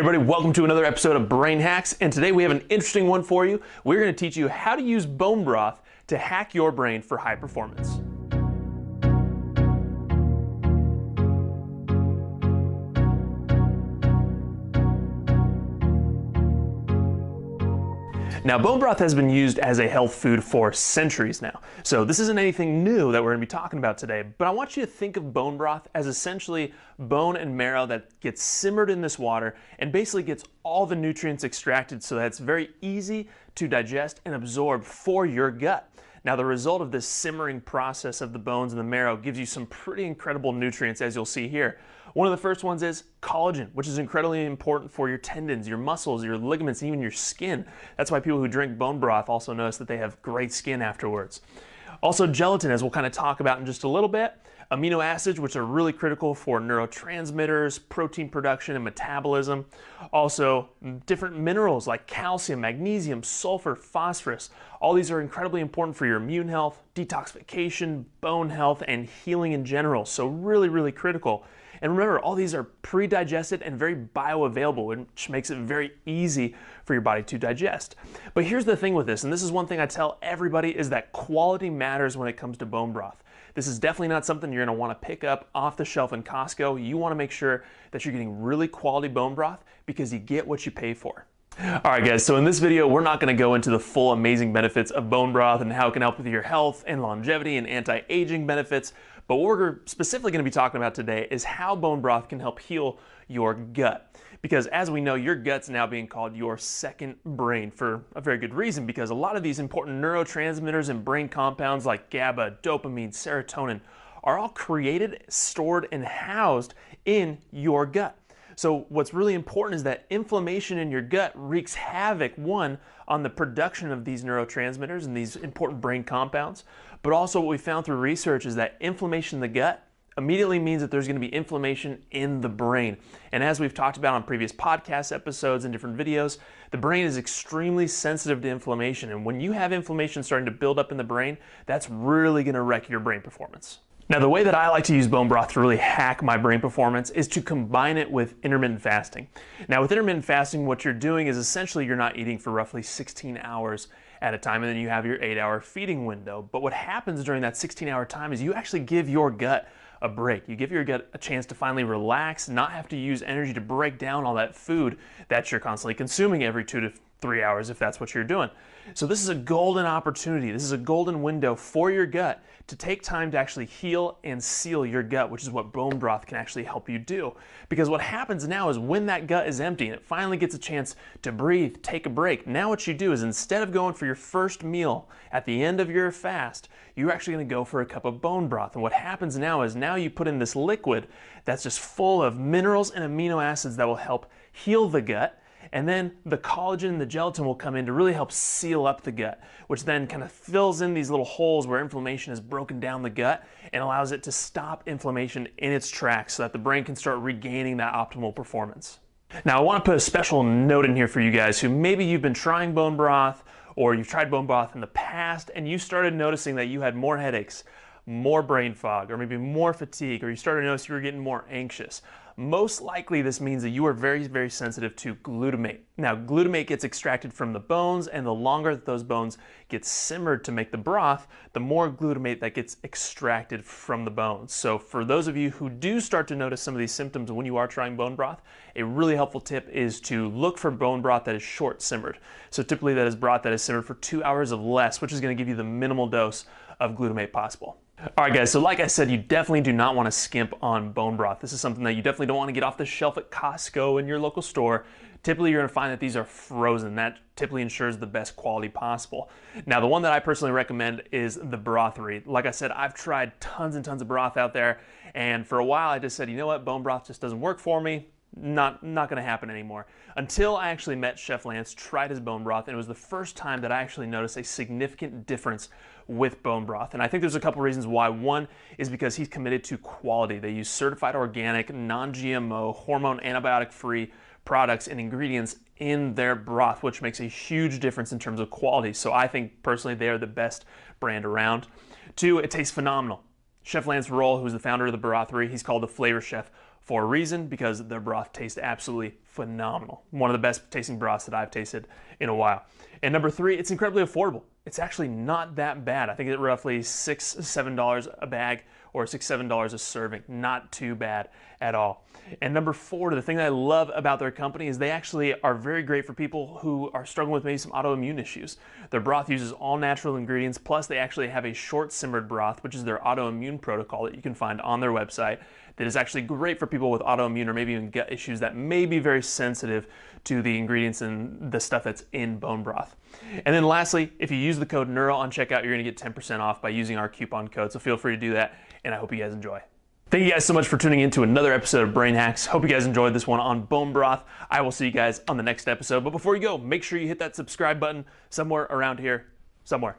everybody, welcome to another episode of Brain Hacks, and today we have an interesting one for you. We're going to teach you how to use bone broth to hack your brain for high performance. Now, bone broth has been used as a health food for centuries now, so this isn't anything new that we're going to be talking about today, but I want you to think of bone broth as essentially bone and marrow that gets simmered in this water and basically gets all the nutrients extracted so that it's very easy to digest and absorb for your gut. Now, the result of this simmering process of the bones and the marrow gives you some pretty incredible nutrients, as you'll see here. One of the first ones is collagen, which is incredibly important for your tendons, your muscles, your ligaments, and even your skin. That's why people who drink bone broth also notice that they have great skin afterwards. Also, gelatin, as we'll kind of talk about in just a little bit. Amino acids, which are really critical for neurotransmitters, protein production, and metabolism. Also, different minerals like calcium, magnesium, sulfur, phosphorus. All these are incredibly important for your immune health, detoxification, bone health, and healing in general. So really, really critical. And remember, all these are pre-digested and very bioavailable, which makes it very easy for your body to digest. But here's the thing with this, and this is one thing I tell everybody, is that quality matters when it comes to bone broth. This is definitely not something you're going to want to pick up off the shelf in Costco. You want to make sure that you're getting really quality bone broth because you get what you pay for. Alright guys, so in this video we're not going to go into the full amazing benefits of bone broth and how it can help with your health and longevity and anti-aging benefits, but what we're specifically going to be talking about today is how bone broth can help heal your gut. Because as we know, your gut's now being called your second brain for a very good reason, because a lot of these important neurotransmitters and brain compounds like GABA, dopamine, serotonin are all created, stored, and housed in your gut. So what's really important is that inflammation in your gut wreaks havoc, one, on the production of these neurotransmitters and these important brain compounds, but also what we found through research is that inflammation in the gut immediately means that there's going to be inflammation in the brain. And as we've talked about on previous podcast episodes and different videos, the brain is extremely sensitive to inflammation. And when you have inflammation starting to build up in the brain, that's really going to wreck your brain performance. Now, the way that I like to use bone broth to really hack my brain performance is to combine it with intermittent fasting. Now, with intermittent fasting, what you're doing is essentially you're not eating for roughly 16 hours at a time, and then you have your 8-hour feeding window. But what happens during that 16-hour time is you actually give your gut a break. You give your gut a chance to finally relax, not have to use energy to break down all that food that you're constantly consuming every 2 to 3 hours if that's what you're doing. So this is a golden opportunity. This is a golden window for your gut to take time to actually heal and seal your gut, which is what bone broth can actually help you do. Because what happens now is when that gut is empty and it finally gets a chance to breathe, take a break, now what you do is instead of going for your first meal at the end of your fast, you're actually going to go for a cup of bone broth. And what happens now is now you put in this liquid that's just full of minerals and amino acids that will help heal the gut. And then the collagen and the gelatin will come in to really help seal up the gut, which then kind of fills in these little holes where inflammation has broken down the gut and allows it to stop inflammation in its tracks so that the brain can start regaining that optimal performance. Now, I want to put a special note in here for you guys who maybe you've been trying bone broth or you've tried bone broth in the past and you started noticing that you had more headaches, more brain fog, or maybe more fatigue, or you started to notice you were getting more anxious. Most likely this means that you are very, very sensitive to glutamate. Now, glutamate gets extracted from the bones, and the longer that those bones get simmered to make the broth, the more glutamate that gets extracted from the bones. So for those of you who do start to notice some of these symptoms when you are trying bone broth, a really helpful tip is to look for bone broth that is short simmered. So typically that is broth that is simmered for 2 hours or less, which is going to give you the minimal dose of glutamate possible. Alright guys, so like I said, you definitely do not want to skimp on bone broth. This is something that you definitely don't want to get off the shelf at Costco in your local store. Typically you're going to find that these are frozen. That typically ensures the best quality possible. Now, the one that I personally recommend is the Brothery. Like I said, I've tried tons and tons of broth out there, and for a while I just said, you know what, bone broth just doesn't work for me. Not going to happen anymore. Until I actually met Chef Lance, tried his bone broth, and it was the first time that I actually noticed a significant difference with bone broth. And I think there's a couple reasons why. One is because he's committed to quality. They use certified organic, non-GMO, hormone antibiotic-free products and ingredients in their broth, which makes a huge difference in terms of quality. So I think personally they are the best brand around. Two, it tastes phenomenal. Chef Lance Roll, who's the founder of the Brothery, he's called the Flavor Chef for a reason, because their broth tastes absolutely phenomenal. One of the best tasting broths that I've tasted in a while. And number 3, it's incredibly affordable. It's actually not that bad. I think it's roughly $6, $7 a bag, or $6, $7 a serving. Not too bad at all. And number 4, the thing that I love about their company is they actually are very great for people who are struggling with maybe some autoimmune issues. Their broth uses all natural ingredients, plus they actually have a short simmered broth, which is their autoimmune protocol that you can find on their website, that is actually great for people with autoimmune or maybe even gut issues that may be very sensitive to the ingredients and the stuff that's in bone broth. And then lastly, if you use the code NEURO on checkout, you're gonna get 10% off by using our coupon code, so feel free to do that, and I hope you guys enjoy. Thank you guys so much for tuning in to another episode of Brain Hacks. Hope you guys enjoyed this one on bone broth. I will see you guys on the next episode, but before you go, make sure you hit that subscribe button somewhere around here, somewhere.